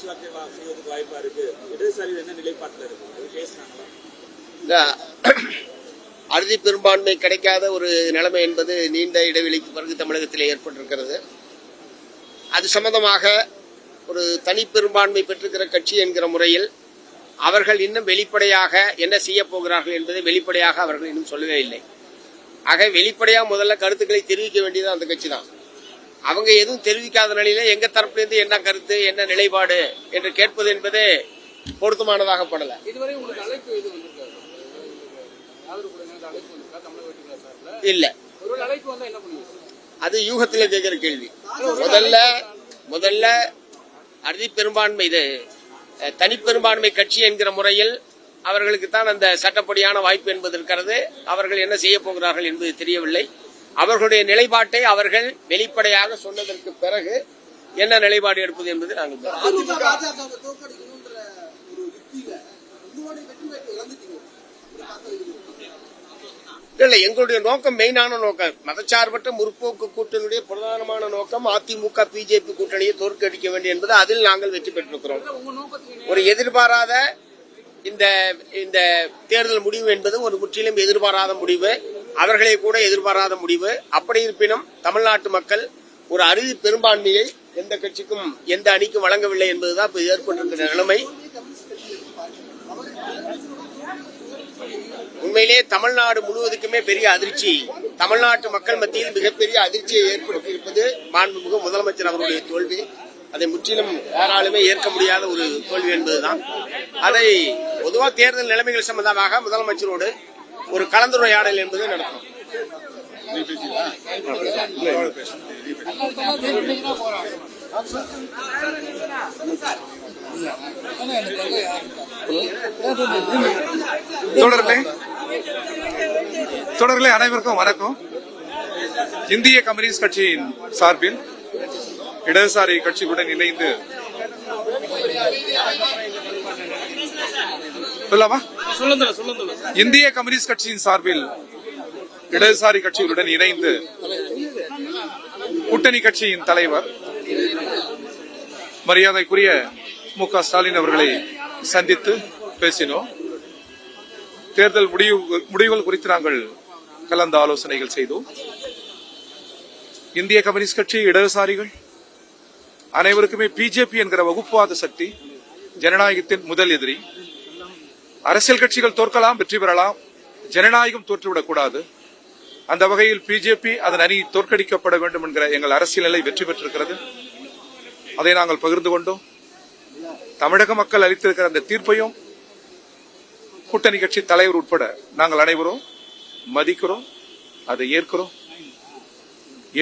பேச்சுவார்த்தை செய்வதற்கு வாய்ப்பா இருக்கு. இடதுசாரிகள் என்ன நிலைப்பாட்டில் இருக்கு பேசினாங்களா? அறுதி பெரும்பான்மை கிடைக்காத ஒரு நிலைமை என்பது நீண்ட இடைவெளிக்கு பிறகு தமிழகத்தில் ஏற்பட்டிருக்கிறது. அது சம்பந்தமாக ஒரு தனி பெரும்பான்மை பெற்றிருக்கிற கட்சி என்கிற முறையில் அவர்கள் இன்னும் வெளிப்படையாக என்ன செய்ய போகிறார்கள் என்பதை வெளிப்படையாக அவர்கள் இன்னும் சொல்லவே இல்லை. ஆக வெளிப்படையாக முதல்ல கருத்துக்களை தெரிவிக்க வேண்டியது அந்த கட்சி தான். அவங்க எதுவும் தெரிவிக்காத நிலையில எங்க தரப்பிலிருந்து என்ன கருத்து என்ன நிலைப்பாடு என்று கேட்பது என்பது பொருத்தமானதாக படல. இல்ல, அது யூகத்தில் கேட்கிற கேள்வி. முதல்ல அறுதி பெரும்பான்மை இது தனிப்பெரும்பான்மை கட்சி என்கிற முறையில் அவர்களுக்கு தான் அந்த சட்டப்படியான வாய்ப்பு என்பது இருக்கிறது. அவர்கள் என்ன செய்ய போகிறார்கள் என்பது தெரியவில்லை. அவர்களுடைய நிலைப்பாட்டை அவர்கள் வெளிப்படையாக சொன்னதற்கு பிறகு என்ன நிலைப்பாடு எடுப்பது என்பது நாங்கள் இல்லை. எங்களுடைய நோக்கம் மெயினான நோக்கம் மதச்சார்பற்ற முற்போக்கு கூட்டணியுடைய பிரதானமான நோக்கம் அதிமுக பிஜேபி கூட்டணியை தோற்கடிக்க வேண்டும் என்பது அதில் நாங்கள் வெற்றி பெற்றிருக்கிறோம். ஒரு எதிர்பாராத இந்த தேர்தல் முடிவு என்பது ஒரு முற்றிலும் எதிர்பாராத முடிவு, அவர்களே கூட எதிர்பாராத முடிவு. அப்படி இருப்பினும் தமிழ்நாட்டு மக்கள் ஒரு அறுதி பெரும்பான்மையை எந்த கட்சிக்கும் எந்த அணிக்கும் வழங்கவில்லை என்பதுதான் இப்ப ஏற்பட்டிருக்கிற நிலைமை. உண்மையிலே தமிழ்நாடு முழுவதுக்குமே பெரிய அதிர்ச்சி, தமிழ்நாட்டு மக்கள் மத்தியில் மிகப்பெரிய அதிர்ச்சியை ஏற்படுத்தி இருப்பது மாண்புமிகு முதலமைச்சர் அவருடைய தோல்வி. அதை முற்றிலும் யாராலுமே ஏற்க முடியாத ஒரு தோல்வி என்பதுதான். அதை பொதுவாக தேர்தல் நிலைமைகள் சம்பந்தமாக முதலமைச்சரோடு ஒரு கலந்துரையாடல் என்பது நடக்கும். தொடர்களே அனைவருக்கும் வணக்கம். இந்திய கம்யூனிஸ்ட் கட்சியின் சார்பில் இடதுசாரி கட்சிகளுடன் இணைந்து இந்திய கம்யூனிஸ்ட் கட்சியின் சார்பில் இடதுசாரி கட்சிகளுடன் இணைந்து கூட்டணி கட்சியின் தலைவர் மரியாதைக்குரிய மு.க. ஸ்டாலின் அவர்களை சந்தித்து பேசினோம். தேர்தல் முடிவுகள் குறித்து நாங்கள் கலந்து ஆலோசனைகள் செய்தோம். இந்திய கம்யூனிஸ்ட் கட்சி இடதுசாரிகள் அனைவருக்குமே பிஜேபி என்கிற வகுப்புவாத சக்தி ஜனநாயகத்தின் முதல் எதிரி. அரசியல் கட்சிகள் தோற்கலாம், வெற்றி பெறலாம், ஜனநாயகம் தோற்றுவிடக் கூடாது. அந்த வகையில் பிஜேபி அதன் அணி தோற்கடிக்கப்பட வேண்டும் என்கிற எங்கள் அரசியல் நிலை வெற்றி பெற்றிருக்கிறது. அதை நாங்கள் பகிர்ந்து கொண்டோம். தமிழக மக்கள் அளித்திருக்கிற அந்த தீர்ப்பையும் கூட்டணி கட்சி தலைவர் உட்பட நாங்கள் அனைவரும் மதிக்கிறோம், அதை ஏற்கிறோம்.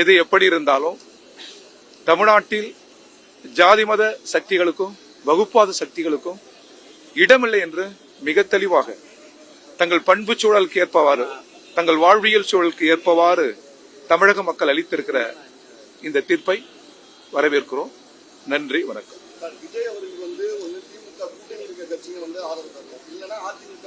எது எப்படி இருந்தாலும் தமிழ்நாட்டில் ஜாதி மத சக்திகளுக்கும் வகுப்பாத சக்திகளுக்கும் இடமில்லை என்று மிக தெளிவாக தங்கள் பண்பு சூழலுக்கு ஏற்பவாறு, தங்கள் வாழ்வியல் சூழலுக்கு ஏற்பவாறு தமிழக மக்கள் அளித்திருக்கிற இந்த தீர்ப்பை வரவேற்கிறோம். நன்றி, வணக்கம். விஜய் அவர்கள் வந்து ஒரு திமுக கூட்டணி இருக்கிற கட்சியை வந்து ஆதரவு தரணும், இல்லைன்னா அதிமுக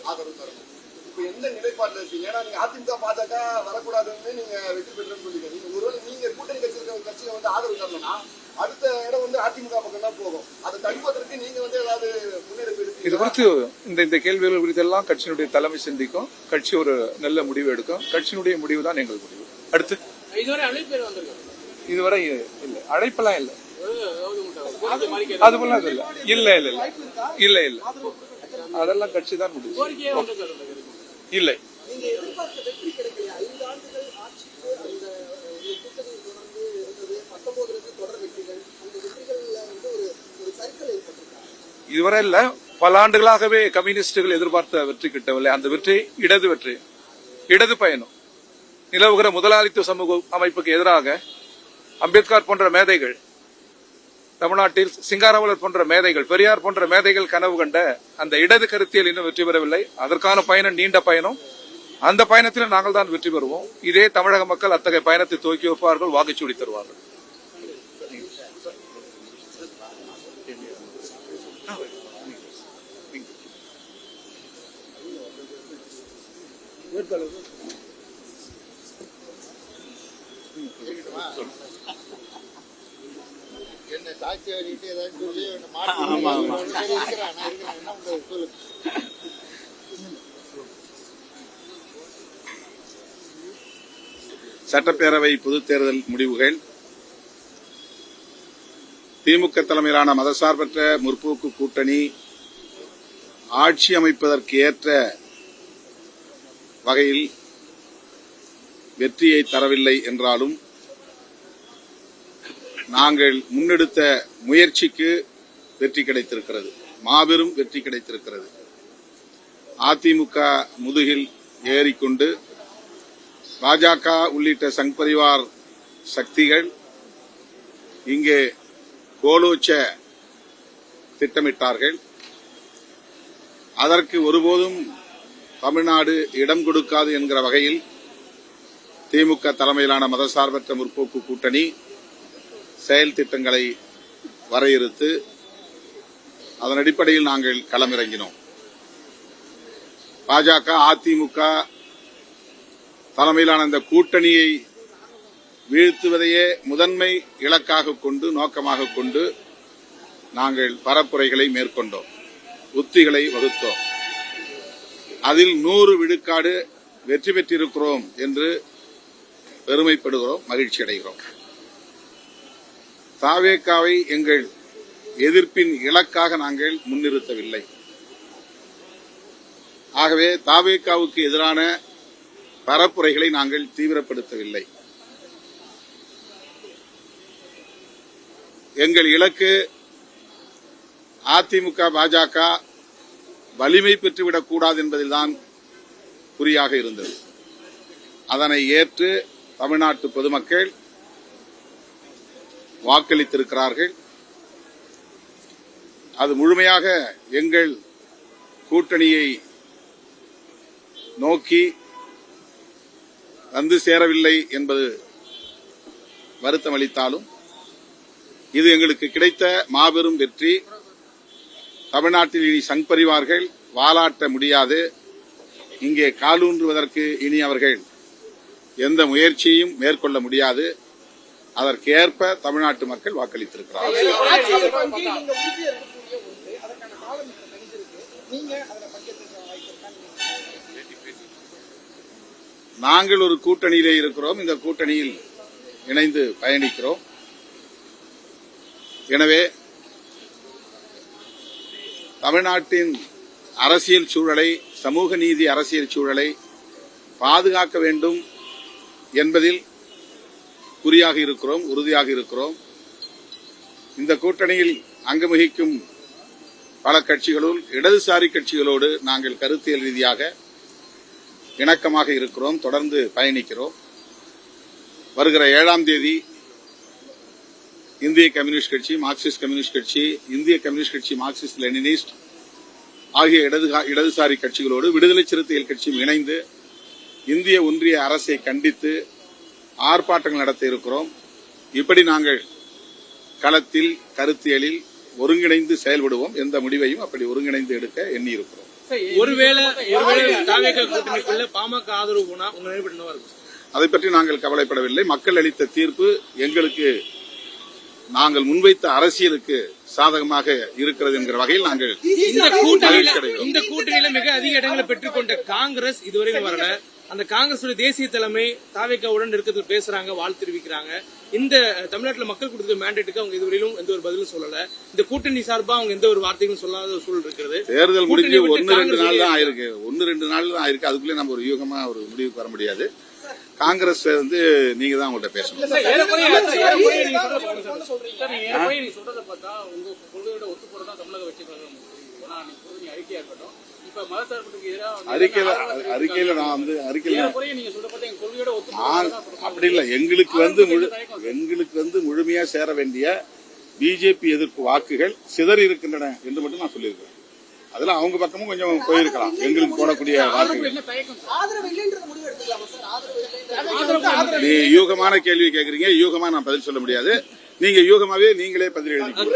ஆதரவு தரணும். இப்ப எந்த நிலைப்பாட்டில் இருக்கீங்க? ஏன்னா நீங்க அதிமுக பாஜக வரக்கூடாதுன்னு நீங்க வெற்றி பெற்றோம்னு சொல்லிக்கிறீங்க. ஒருவேளை நீங்க கூட்டணி கட்சி இருக்கிற கட்சியை வந்து ஆதரவு தரணும்னா அடுத்த இடம் வந்து அதிமுக பக்கம் தான் போகும். அதை தடுப்பதற்கு நீங்க வந்து ஏதாவது முன்னெடுப்பு எடுத்து இது குறித்து இந்த கேள்விகள் குறித்து எல்லாம் கட்சியினுடைய தலைமை சிந்திக்கும். கட்சி ஒரு நல்ல முடிவு எடுக்கும். கட்சியினுடைய முடிவு தான் எங்கள் முடிவு. அடுத்து இதுவரை இல்ல, அழைப்பெல்லாம் இல்ல, அதுபோல இல்ல இல்ல இல்ல இல்ல இல்ல, அதெல்லாம் கட்சி தான் முடிவு. இல்லை, இதுவரை இல்ல, பல ஆண்டுகளாகவே கம்யூனிஸ்டுகள் எதிர்பார்த்த வெற்றி கிட்டவில்லை. அந்த வெற்றி இடது பயணம். நிலவுகிற முதலாளித்துவ சமூக அமைப்புக்கு எதிராக அம்பேத்கர் போன்ற மேதைகள், தமிழ்நாட்டில் சிங்காரவலர் போன்ற மேதைகள், பெரியார் போன்ற மேதைகள் கனவு கண்ட அந்த இடது கருத்தியல் இன்னும் வெற்றி பெறவில்லை. அதற்கான பயணம் நீண்ட பயணம். அந்த பயணத்தில் நாங்கள் தான் வெற்றி பெறுவோம். இதே தமிழக மக்கள் அத்தகைய பயணத்தை துவக்கி வைப்பார்கள், வாக்குச்சூடி தருவார்கள். என்ன சாட்சி வரிட்டு ஏதாவது சொல்லி ஆமா, ஆமா. சொல்லுங்க. சட்டப்பேரவை பொதுத் தேர்தல் முடிவுகள் திமுக தலைமையிலான மதசார்பற்ற முற்போக்கு கூட்டணி ஆட்சி அமைப்பதற்கு ஏற்ற வகையில் வெற்றியை தரவில்லை என்றாலும் நாங்கள் முன்னெடுத்த முயற்சிக்கு வெற்றி கிடைத்திருக்கிறது, மாபெரும் வெற்றி கிடைத்திருக்கிறது. அதிமுக முதுகில் ஏறிக்கொண்டு பாஜக உள்ளிட்ட சங் பரிவார் சக்திகள் இங்கே கோலோச்ச திட்டமிட்டார்கள். அதற்கு ஒருபோதும் தமிழ்நாடு இடம் கொடுக்காது என்கிற வகையில் திமுக தலைமையிலான மதசார்பற்ற முற்போக்கு கூட்டணி செயல் திட்டங்களை வரையறுத்து அதன் அடிப்படையில் நாங்கள் களமிறங்கினோம். பாஜக அதிமுக தலைமையிலான இந்த கூட்டணியை வீழ்த்துவதையே முதன்மை இலக்காக கொண்டு நோக்கமாக கொண்டு நாங்கள் பரப்புரைகளை மேற்கொண்டோம், உத்திகளை வகுத்தோம். அதில் 100 விழுக்காடு வெற்றி பெற்றிருக்கிறோம் என்று பெருமைப்படுகிறோம், மகிழ்ச்சி அடைகிறோம். தாவேகாவை எங்கள் எதிர்ப்பின் இலக்காக நாங்கள் முன்னிறுத்தவில்லை. ஆகவே தாவேகாவுக்கு எதிரான பரப்புரைகளை நாங்கள் தீவிரப்படுத்தவில்லை. எங்கள் இலக்கு அதிமுக பாஜக வலிமை பெற்றுவிடக்கூடாது என்பதில்தான் குறியாக இருந்தது. அதனை ஏற்று தமிழ்நாட்டு பொதுமக்கள் வாக்களித்திருக்கிறார்கள். அது முழுமையாக எங்கள் கூட்டணியை நோக்கி வந்து சேரவில்லை என்பது வருத்தம் அளித்தாலும் இது எங்களுக்கு கிடைத்த மாபெரும் வெற்றி. தமிழ்நாட்டில் இனி சங் பரிவார்கள் வாலாட்ட முடியாது. இங்கே காலூன்றுவதற்கு இனி அவர்கள் எந்த முயற்சியையும் மேற்கொள்ள முடியாது. அதற்கேற்ப தமிழ்நாட்டு மக்கள் வாக்களித்திருக்கிறார்கள். நாங்கள் ஒரு கூட்டணியிலே இருக்கிறோம், இந்த கூட்டணியில் இணைந்து பயணிக்கிறோம். எனவே தமிழ்நாட்டின் அரசியல் சூழலை, சமூக நீதி அரசியல் சூழலை பாதுகாக்க வேண்டும் என்பதில் குறியாக இருக்கிறோம், உறுதியாக இருக்கிறோம். இந்த கூட்டணியில் அங்கம் வகிக்கும் பல கட்சிகளுள் இடதுசாரி கட்சிகளோடு நாங்கள் கருத்தியல் ரீதியாக இணக்கமாக இருக்கிறோம், தொடர்ந்து பயணிக்கிறோம். வருகிற 7ஆம் தேதி இந்திய கம்யூனிஸ்ட் கட்சி, மார்க்சிஸ்ட் கம்யூனிஸ்ட் கட்சி, இந்திய கம்யூனிஸ்ட் கட்சி, மார்க்சிஸ்ட் லெனினிஸ்ட் ஆகிய இடதுசாரி கட்சிகளோடு விடுதலை சிறுத்தைகள் கட்சியும் இணைந்து இந்திய ஒன்றிய அரசை கண்டித்து ஆர்ப்பாட்டங்கள் நடத்த இருக்கிறோம். இப்படி நாங்கள் களத்தில் கருத்தியலில் ஒருங்கிணைந்து செயல்படுவோம். எந்த முடிவையும் அப்படி ஒருங்கிணைந்து எடுக்க எண்ணி இருக்கிறோம். ஒருவேளை தாவேகா கூட்டணிக்குள்ள பாமக ஆதரவு போனா உங்க நிலைப்பாடு என்னவா இருக்கும்? அதை பற்றி நாங்கள் கவலைப்படவில்லை. மக்கள் அளித்த தீர்ப்பு எங்களுக்கு நாங்கள் முன்வைத்த அரசியலுக்கு சாதகமாக இருக்கிறது என்கிற வகையில் நாங்கள் இந்த கூட்டணியில மிக அதிக இடங்களை பெற்றுக்கொண்ட காங்கிரஸ் இதுவரைக்கும் வரல. அந்த காங்கிரஸ் தேசிய தலைமை தாவேகாவுடன் இருக்கிறது பேசுறாங்க, வாழ்த்து தெரிவிக்கிறாங்க. இந்த தமிழ்நாட்டில் மக்கள் கொடுத்த மேண்டேட்டுக்கு அவங்க இதுவரையிலும் எந்த ஒரு பதிலும் சொல்லல. இந்த கூட்டணி சார்பா அவங்க எந்த ஒரு வார்த்தைகளும் சொல்லாத ஒரு சூழல் இருக்கிறது. தேர்தல் முடிஞ்சு 1-2 நாள் தான் ஆயிருக்கு. 1-2 நாள் தான் ஆயிருக்கு. அதுக்குள்ளே நம்ம ஒரு யூகமா ஒரு முடிவுக்கு வர முடியாது. காங்கிரஸ் நீங்க தான் உங்கள்கிட்ட பேசணும். அறிக்கையில நான் அப்படி இல்ல. எங்களுக்கு முழுமையா சேர வேண்டிய பிஜேபி எதிர்ப்பு வாக்குகள் சிதறி இருக்கின்றன என்று மட்டும் நான் சொல்லியிருக்கிறேன். அதுல அவங்க பக்கமும் கொஞ்சம் போயிருக்கலாம். எங்களுக்கு போடக்கூடிய வாக்குகள். நீ யூகமான கேள்வி கேட்கறீங்க, யூகமா நான் பதில் சொல்ல முடியாது. நீங்க யூகமாவே நீங்களே பதில் எழுதி